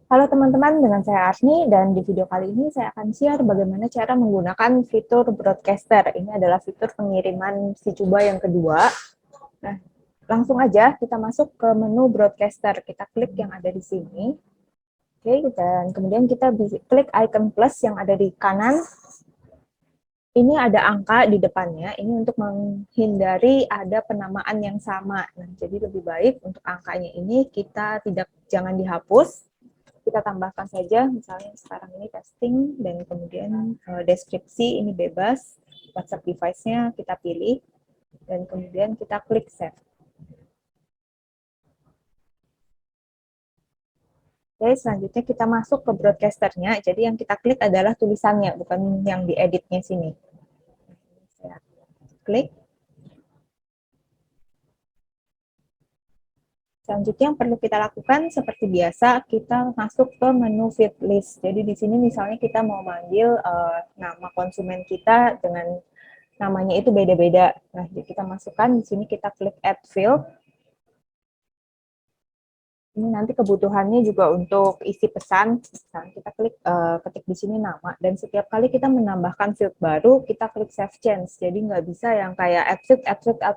Halo teman-teman, dengan saya Asni dan di video kali ini saya akan share bagaimana cara menggunakan fitur broadcaster. Ini adalah fitur pengiriman si Cuba yang kedua. Nah, langsung aja kita masuk ke menu broadcaster. Kita klik yang ada di sini. Oke, dan kemudian kita klik icon plus yang ada di kanan. Ini ada angka di depannya, ini untuk menghindari ada penamaan yang sama. Nah, jadi lebih baik untuk angkanya ini kita jangan dihapus, kita tambahkan saja, misalnya sekarang ini testing, dan kemudian deskripsi ini bebas, WhatsApp device-nya kita pilih, dan kemudian kita klik save. Oke, selanjutnya kita masuk ke broadcasternya, jadi yang kita klik adalah tulisannya, bukan yang dieditnya sini. Saya klik. Selanjutnya yang perlu kita lakukan seperti biasa, kita masuk ke menu feed list. Jadi di sini misalnya kita mau manggil nama konsumen kita dengan namanya itu beda-beda. Nah, jadi kita masukkan di sini, kita klik add field. Ini nanti kebutuhannya juga untuk isi pesan. Misalnya kita ketik di sini nama, dan setiap kali kita menambahkan field baru, kita klik save change. Jadi nggak bisa yang kayak add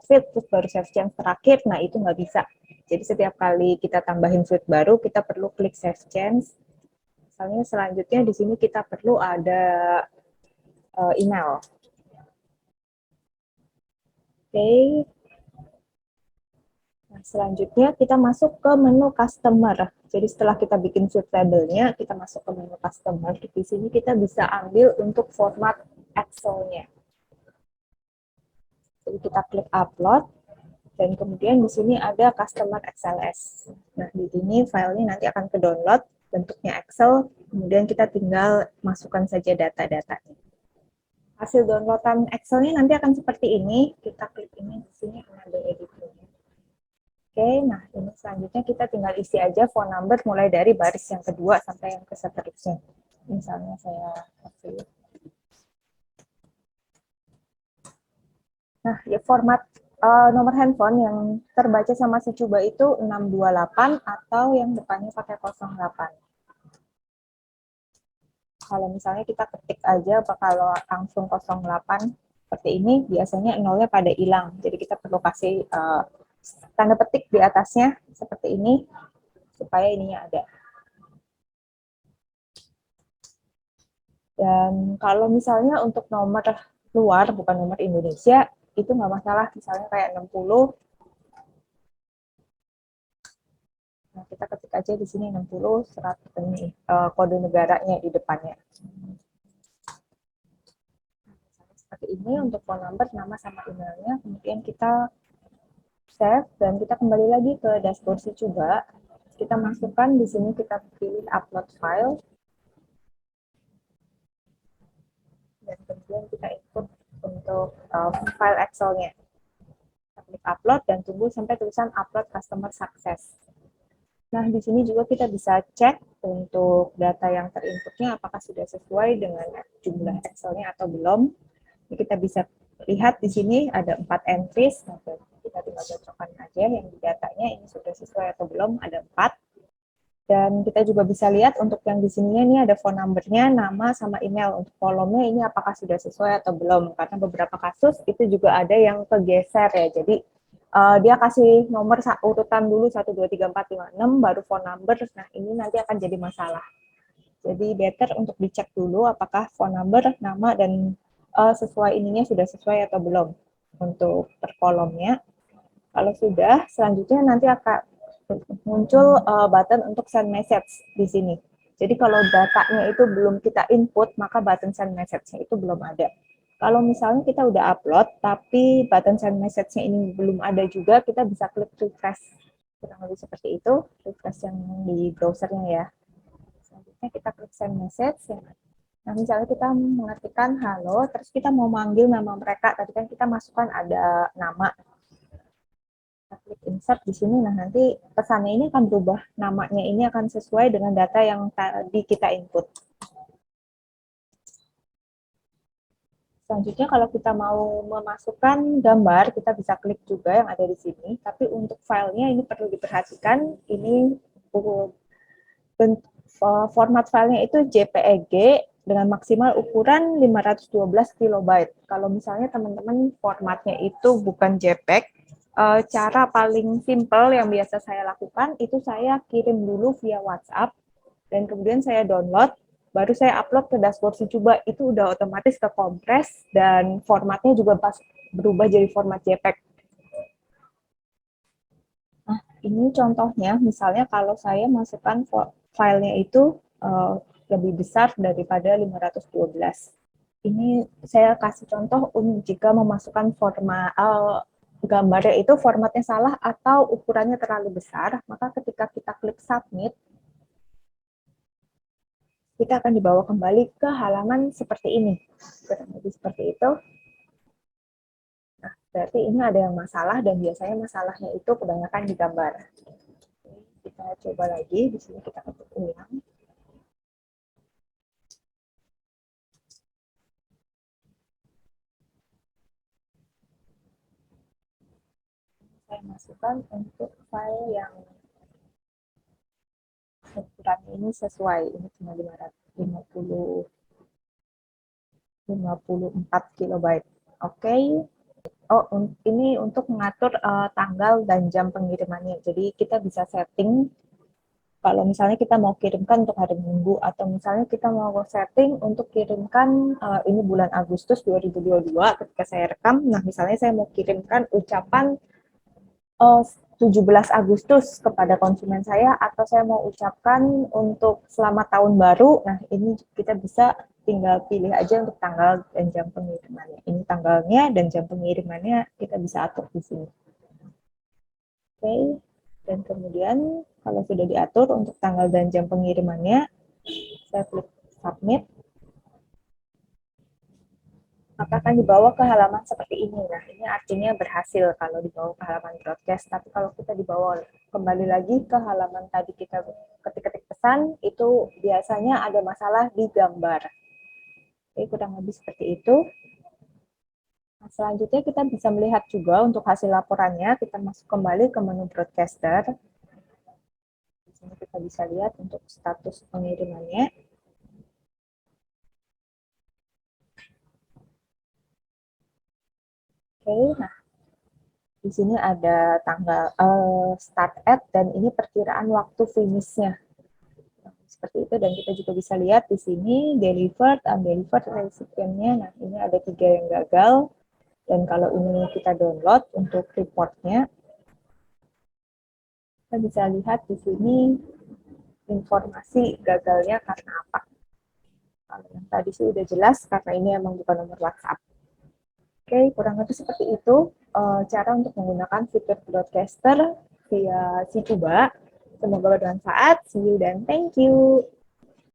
field, terus baru save change terakhir. Nah, itu nggak bisa. Jadi setiap kali kita tambahin field baru, kita perlu klik save change. Misalnya selanjutnya di sini kita perlu ada email. Oke. Nah, selanjutnya kita masuk ke menu customer. Jadi setelah kita bikin field labelnya, kita masuk ke menu customer. Di sini kita bisa ambil untuk format Excel-nya. Jadi kita klik upload, dan kemudian di sini ada customer XLS. Nah, di sini filenya nanti akan ke download, bentuknya Excel, kemudian kita tinggal masukkan saja data-datanya. Hasil downloadan Excel-nya nanti akan seperti ini. Kita klik ini, di sini ada editornya. Oke, nah ini selanjutnya kita tinggal isi aja phone number mulai dari baris yang kedua sampai yang ke seterusnya. Misalnya saya kasih. Nah, ya format nomor handphone yang terbaca sama si Cuba itu 628 atau yang depannya pakai 08. Kalau misalnya kita ketik aja kalau langsung 08 seperti ini, biasanya nolnya pada hilang. Jadi kita perlu kasih tanda petik di atasnya seperti ini supaya ininya ada. Dan kalau misalnya untuk nomor luar, bukan nomor Indonesia, itu nggak masalah. Misalnya kayak 60. Nah, kita ketik aja di sini 60, 100, ini kode negaranya di depannya. Seperti ini untuk phone number, nama sama emailnya. Kemudian kita save, dan kita kembali lagi ke dashboard si Cuba. Kita masukkan di sini, kita pilih upload file, dan kemudian kita input untuk file Excel-nya. Kita klik upload dan tunggu sampai tulisan upload customer success. Nah, di sini juga kita bisa cek untuk data yang terinputnya apakah sudah sesuai dengan jumlah Excel-nya atau belum. Ini kita bisa lihat di sini ada 4 entries. Nah, kita tinggal cocokkan aja yang di datanya ini sudah sesuai atau belum, ada 4. Dan kita juga bisa lihat untuk yang di sininya ini ada phone number-nya, nama, sama email. Untuk kolomnya ini apakah sudah sesuai atau belum. Karena beberapa kasus itu juga ada yang kegeser ya. Jadi dia kasih nomor urutan dulu 1, 2, 3, 4, 5, 6, baru phone number. Nah, ini nanti akan jadi masalah. Jadi better untuk dicek dulu apakah phone number, nama, dan sesuai ininya sudah sesuai atau belum untuk per kolomnya. Kalau sudah, selanjutnya nanti akan muncul button untuk send message di sini. Jadi kalau datanya itu belum kita input, maka button send message-nya itu belum ada. Kalau misalnya kita udah upload, tapi button send message-nya ini belum ada juga, kita bisa klik refresh. Kurang lebih seperti itu, refresh yang di browsernya ya. Selanjutnya kita klik send message. Nah, misalnya kita mengetikkan halo, terus kita mau manggil nama mereka, tadi kan kita masukkan ada nama. Kita klik insert di sini, nah nanti pesannya ini akan berubah, namanya ini akan sesuai dengan data yang tadi kita input. Selanjutnya kalau kita mau memasukkan gambar, kita bisa klik juga yang ada di sini, tapi untuk filenya ini perlu diperhatikan, ini format filenya itu JPEG dengan maksimal ukuran 512 kilobyte. Kalau misalnya teman-teman formatnya itu bukan JPEG, cara paling simple yang biasa saya lakukan itu saya kirim dulu via WhatsApp dan kemudian saya download, baru saya upload ke dashboard si Cuba. Itu udah otomatis kekompres dan formatnya juga pas berubah jadi format JPEG. Nah, ini contohnya, misalnya kalau saya masukkan filenya itu lebih besar daripada 512. Ini saya kasih contoh jika memasukkan format gambarnya itu formatnya salah atau ukurannya terlalu besar, maka ketika kita klik submit, kita akan dibawa kembali ke halaman seperti ini. Kurang lebih seperti itu. Nah, berarti ini ada yang masalah dan biasanya masalahnya itu kebanyakan di gambar. Kita coba lagi, di sini kita ketik ulang. Saya masukkan untuk file yang ukurannya ini sesuai. Ini cuma 54 kilobyte. Oke. Oh, ini untuk mengatur tanggal dan jam pengirimannya. Jadi kita bisa setting kalau misalnya kita mau kirimkan untuk hari Minggu atau misalnya kita mau setting untuk kirimkan ini bulan Agustus 2022 ketika saya rekam. Nah, misalnya saya mau kirimkan ucapan 17 Agustus kepada konsumen saya atau saya mau ucapkan untuk selamat tahun baru. Nah, ini kita bisa tinggal pilih aja untuk tanggal dan jam pengirimannya. Ini tanggalnya dan jam pengirimannya kita bisa atur di sini. Oke, dan kemudian kalau sudah diatur untuk tanggal dan jam pengirimannya, saya klik submit, maka akan dibawa ke halaman seperti ini. Nah, ini artinya berhasil kalau dibawa ke halaman broadcast. Tapi kalau kita dibawa kembali lagi ke halaman tadi kita ketik-ketik pesan, itu biasanya ada masalah di gambar. Oke, kurang lebih seperti itu. Nah, selanjutnya kita bisa melihat juga untuk hasil laporannya, kita masuk kembali ke menu broadcaster. Di sini kita bisa lihat untuk status pengirimannya. Oke, nah di sini ada tanggal start at dan ini perkiraan waktu finishnya. Seperti itu, dan kita juga bisa lihat di sini delivered, undelivered recipientnya. Nah, ini ada 3 yang gagal. Dan kalau ini kita download untuk reportnya, kita bisa lihat di sini informasi gagalnya karena apa. Kalau yang tadi sih udah jelas, karena ini emang bukan nomor WhatsApp. Oke, kurang lebih seperti itu cara untuk menggunakan fitur broadcaster via si Cuba. Semoga bermanfaat. See you dan thank you.